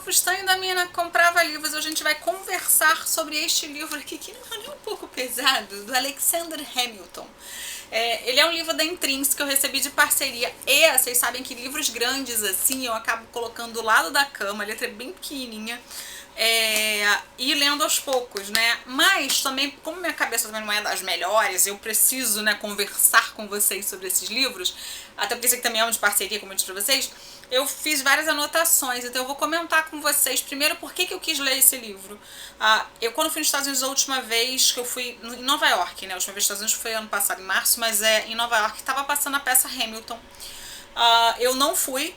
Fustanho da Mina comprava livros. Hoje a gente vai conversar sobre este livro aqui, que não é nem um pouco pesado, do Alexander Hamilton. Ele é um livro da Intrínseca que eu recebi de parceria. E vocês sabem que livros grandes assim eu acabo colocando do lado da cama, a letra é bem pequenininha. E lendo aos poucos, né? Mas também, como minha cabeça também não é das melhores, eu preciso, né, conversar com vocês sobre esses livros, até porque esse aqui também é um de parceria, como eu disse pra vocês. Eu fiz várias anotações, então eu vou comentar com vocês primeiro por que eu quis ler esse livro. Eu quando fui nos Estados Unidos a última vez, que eu fui em Nova York, né? A última vez nos Estados Unidos foi ano passado, em março, mas em Nova York estava passando a peça Hamilton. Eu não fui,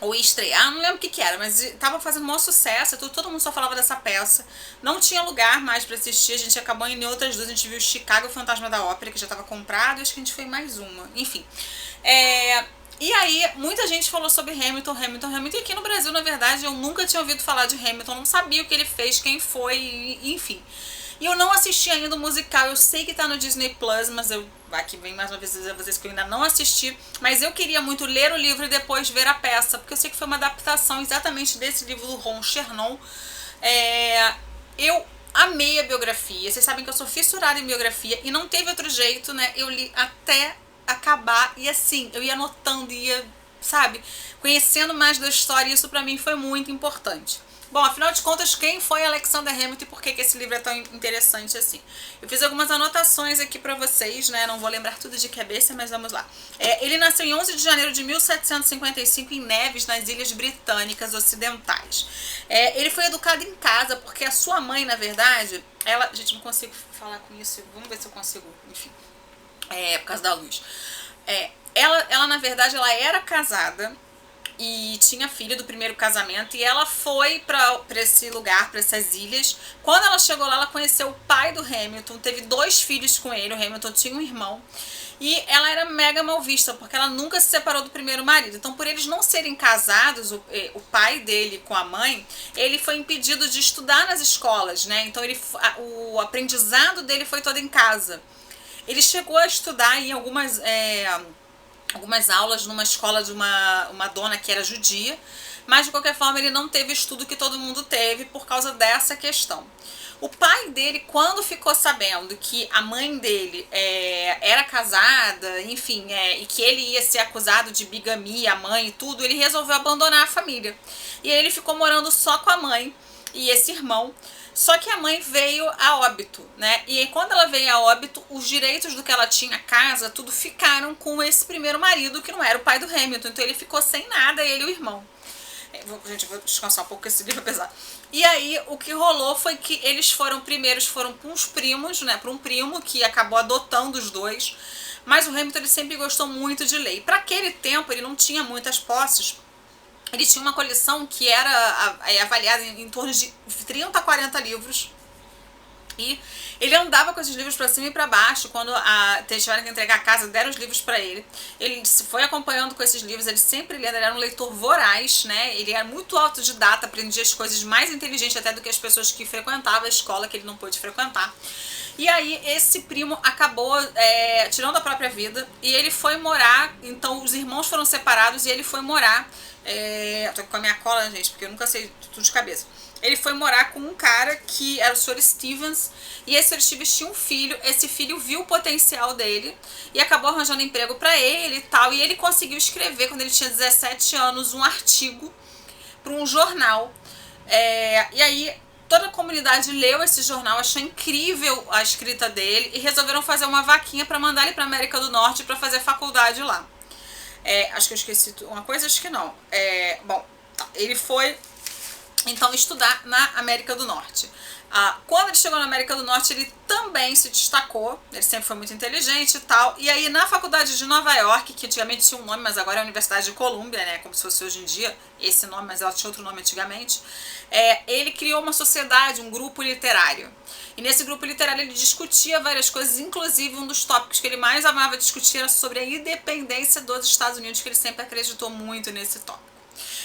ou ia estrear, não lembro o que era, mas tava fazendo um maior sucesso, todo mundo só falava dessa peça. Não tinha lugar mais pra assistir, a gente acabou indo em outras duas, a gente viu Chicago, o Fantasma da Ópera, que já tava comprado, e acho que a gente foi em mais uma, enfim. E aí, muita gente falou sobre Hamilton, e aqui no Brasil, na verdade, eu nunca tinha ouvido falar de Hamilton, não sabia o que ele fez, quem foi, enfim. E eu não assisti ainda o musical, eu sei que tá no Disney Plus, mas eu aqui vem mais uma vez dizer a vocês que eu ainda não assisti, mas eu queria muito ler o livro e depois ver a peça, porque eu sei que foi uma adaptação exatamente desse livro do Ron Chernow. Eu amei a biografia, vocês sabem que eu sou fissurada em biografia e não teve outro jeito, né? Eu li até acabar e assim, eu ia anotando, ia, sabe, conhecendo mais da história, e isso pra mim foi muito importante. Bom, afinal de contas, quem foi Alexander Hamilton e por que esse livro é tão interessante assim? Eu fiz algumas anotações aqui pra vocês, né? Não vou lembrar tudo de cabeça, mas vamos lá. Ele nasceu em 11 de janeiro de 1755 em Nevis, nas Ilhas Britânicas Ocidentais. Ele foi educado em casa porque a sua mãe, na verdade, ela... Gente, não consigo falar com isso, vamos ver se eu consigo, enfim. Por causa da luz. Ela, na verdade, ela era casada e tinha filho do primeiro casamento, e ela foi pra esse lugar, pra essas ilhas. Quando ela chegou lá, ela conheceu o pai do Hamilton, teve 2 filhos com ele, o Hamilton tinha um irmão, e ela era mega mal vista, porque ela nunca se separou do primeiro marido. Então, por eles não serem casados, o pai dele com a mãe, ele foi impedido de estudar nas escolas, né? Então, o aprendizado dele foi todo em casa. Ele chegou a estudar em algumas aulas numa escola de uma dona que era judia, mas de qualquer forma ele não teve o estudo que todo mundo teve por causa dessa questão. O pai dele, quando ficou sabendo que a mãe dele era casada, enfim, e que ele ia ser acusado de bigamia, a mãe e tudo, ele resolveu abandonar a família. E aí ele ficou morando só com a mãe e esse irmão. Só que a mãe veio a óbito, né? E aí, quando ela veio a óbito, os direitos do que ela tinha, a casa, tudo ficaram com esse primeiro marido, que não era o pai do Hamilton. Então ele ficou sem nada, ele e o irmão. Gente, vou descansar um pouco, porque esse livro é pesado. E aí, o que rolou foi que eles foram para uns primos, né? Para um primo que acabou adotando os dois. Mas o Hamilton, ele sempre gostou muito de ler. E para aquele tempo, ele não tinha muitas posses. Ele tinha uma coleção que era avaliada em torno de 30 a 40 livros. E ele andava com esses livros para cima e para baixo. Quando tiveram que entregar a casa, deram os livros para ele. Ele se foi acompanhando com esses livros, ele sempre lia, ele era um leitor voraz, né? Ele era muito autodidata, aprendia as coisas mais inteligentes até do que as pessoas que frequentavam a escola, que ele não pôde frequentar. E aí esse primo acabou tirando a própria vida e ele foi morar, então os irmãos foram separados e ele foi morar, tô com a minha cola, gente, porque eu nunca sei tudo de cabeça. Ele foi morar com um cara que era o Sr. Stevens, e esse Sr. Stevens tinha um filho, esse filho viu o potencial dele e acabou arranjando emprego pra ele e tal, e ele conseguiu escrever, quando ele tinha 17 anos, um artigo para um jornal, e aí toda a comunidade leu esse jornal, achou incrível a escrita dele e resolveram fazer uma vaquinha para mandar ele para América do Norte para fazer faculdade lá. Acho que eu esqueci uma coisa, acho que não. Bom, ele foi então estudar na América do Norte. Quando ele chegou na América do Norte, ele também se destacou, ele sempre foi muito inteligente e tal, e aí na faculdade de Nova York, que antigamente tinha um nome, mas agora é a Universidade de Colômbia, né, como se fosse hoje em dia esse nome, mas ela tinha outro nome antigamente, ele criou uma sociedade, um grupo literário, e nesse grupo literário ele discutia várias coisas, inclusive um dos tópicos que ele mais amava discutir era sobre a independência dos Estados Unidos, que ele sempre acreditou muito nesse tópico.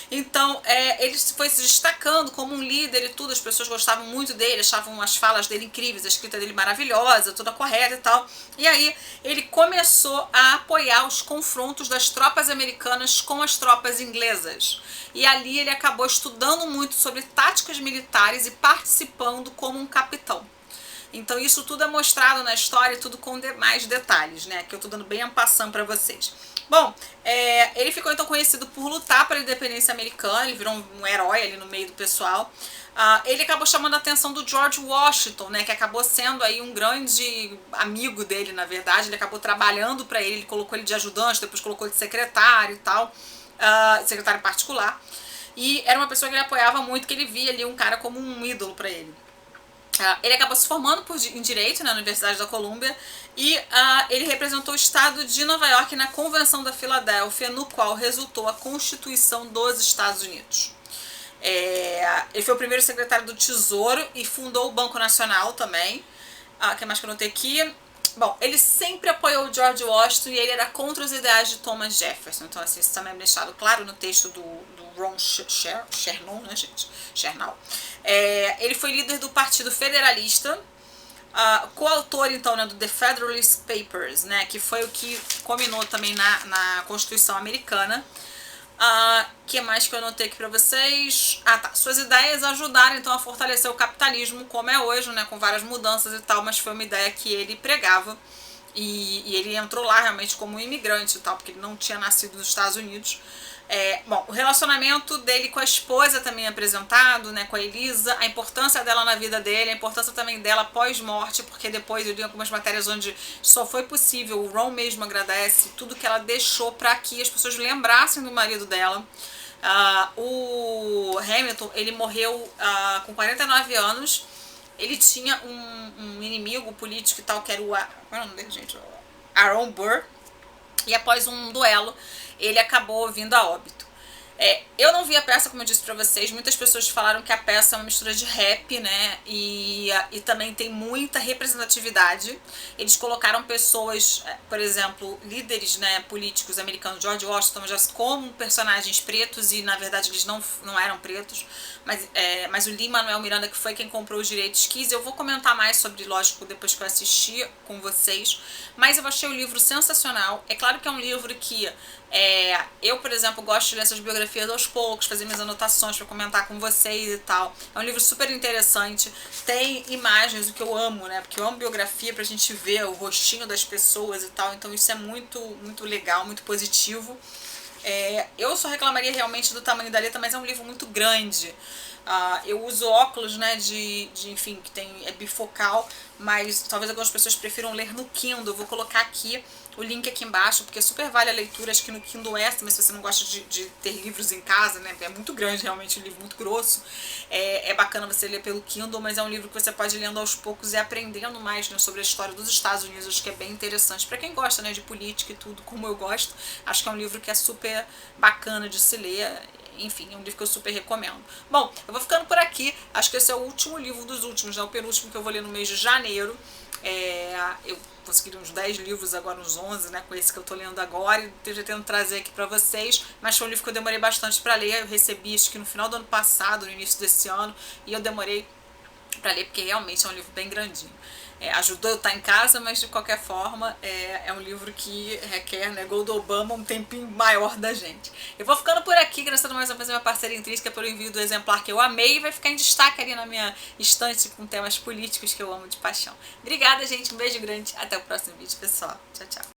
Então, ele foi se destacando como um líder e tudo, as pessoas gostavam muito dele, achavam as falas dele incríveis, a escrita dele maravilhosa, toda correta e tal. E aí ele começou a apoiar os confrontos das tropas americanas com as tropas inglesas. E ali ele acabou estudando muito sobre táticas militares e participando como um capitão. Então isso tudo é mostrado na história, tudo com demais detalhes, né? Que eu tô dando bem en passant pra vocês. Bom, ele ficou então conhecido por lutar pela independência americana, ele virou um herói ali no meio do pessoal. Ele acabou chamando a atenção do George Washington, né, que acabou sendo aí um grande amigo dele, na verdade. Ele acabou trabalhando para ele colocou ele de ajudante, depois colocou ele de secretário e tal, secretário particular. E era uma pessoa que ele apoiava muito, que ele via ali um cara como um ídolo para ele. Ele acabou se formando em Direito, na Universidade da Colômbia, e ele representou o estado de Nova York na Convenção da Filadélfia, no qual resultou a Constituição dos Estados Unidos. Ele foi o primeiro secretário do Tesouro e fundou o Banco Nacional também. O que mais que eu notei aqui? Bom, ele sempre apoiou o George Washington e ele era contra os ideais de Thomas Jefferson. Então, assim, isso também é deixado claro no texto do Ron Chernow, né, gente? Chernow. Ele foi líder do Partido Federalista, coautor, então, né, do The Federalist Papers, né, que foi o que culminou também na Constituição Americana. Que mais que eu anotei aqui pra vocês? Tá. Suas ideias ajudaram então a fortalecer o capitalismo como é hoje, né? Com várias mudanças e tal, mas foi uma ideia que ele pregava. E ele entrou lá realmente como um imigrante e tal, porque ele não tinha nascido nos Estados Unidos. Bom, o relacionamento dele com a esposa também é apresentado, né, com a Elisa, a importância dela na vida dele, a importância também dela pós-morte, porque depois eu li algumas matérias onde só foi possível, o Ron mesmo agradece tudo que ela deixou para que as pessoas lembrassem do marido dela. O Hamilton, ele morreu com 49 anos, ele tinha um inimigo político e tal, que era qual é o nome dele, gente? Aaron Burr, e após um duelo, ele acabou vindo a óbito. Eu não vi a peça, como eu disse pra vocês, muitas pessoas falaram que a peça é uma mistura de rap, né, e também tem muita representatividade. Eles colocaram pessoas, por exemplo, líderes, né, políticos americanos, George Washington, Thomas, como personagens pretos, e na verdade eles não eram pretos, mas o Lin-Manuel Miranda, que foi quem comprou os direitos, quis. Eu vou comentar mais sobre, lógico, depois que eu assistir com vocês, mas eu achei o livro sensacional. É claro que é um livro que eu, por exemplo, gosto de ler essas biografias aos poucos, fazer minhas anotações para comentar com vocês e tal. É um livro super interessante, tem imagens, o que eu amo, né? Porque eu amo biografia pra gente ver o rostinho das pessoas e tal, então isso é muito, muito legal, muito positivo. Eu só reclamaria realmente do tamanho da letra, mas é um livro muito grande. Eu uso óculos, né, enfim, que é bifocal, mas talvez algumas pessoas prefiram ler no Kindle. Eu vou colocar aqui o link aqui embaixo, porque super vale a leitura. Acho que no Kindle mas se você não gosta de ter livros em casa, né, é muito grande realmente, um livro muito grosso. É bacana você ler pelo Kindle, mas é um livro que você pode ir lendo aos poucos e aprendendo mais, né, sobre a história dos Estados Unidos. Acho que é bem interessante para quem gosta, né, de política e tudo, como eu gosto. Acho que é um livro que é super bacana de se ler. Enfim, é um livro que eu super recomendo. Bom, eu vou ficando por aqui. Acho que esse é o último livro dos últimos, né? O penúltimo que eu vou ler no mês de janeiro. Eu consegui uns 10 livros, agora uns 11, né? Com esse que eu tô lendo agora. E tô tentando trazer aqui pra vocês. Mas foi um livro que eu demorei bastante pra ler. Eu recebi acho que no final do ano passado, no início desse ano. E eu demorei pra ler, porque realmente é um livro bem grandinho. Ajudou eu estar em casa, mas de qualquer forma é um livro que requer, né, Gol do Obama, um tempinho maior da gente. Eu vou ficando por aqui, agradecendo mais uma vez a minha parceira intrínseca pelo envio do exemplar que eu amei, e vai ficar em destaque ali na minha estante com temas políticos que eu amo de paixão. Obrigada, gente, um beijo grande, até o próximo vídeo, pessoal. Tchau, tchau.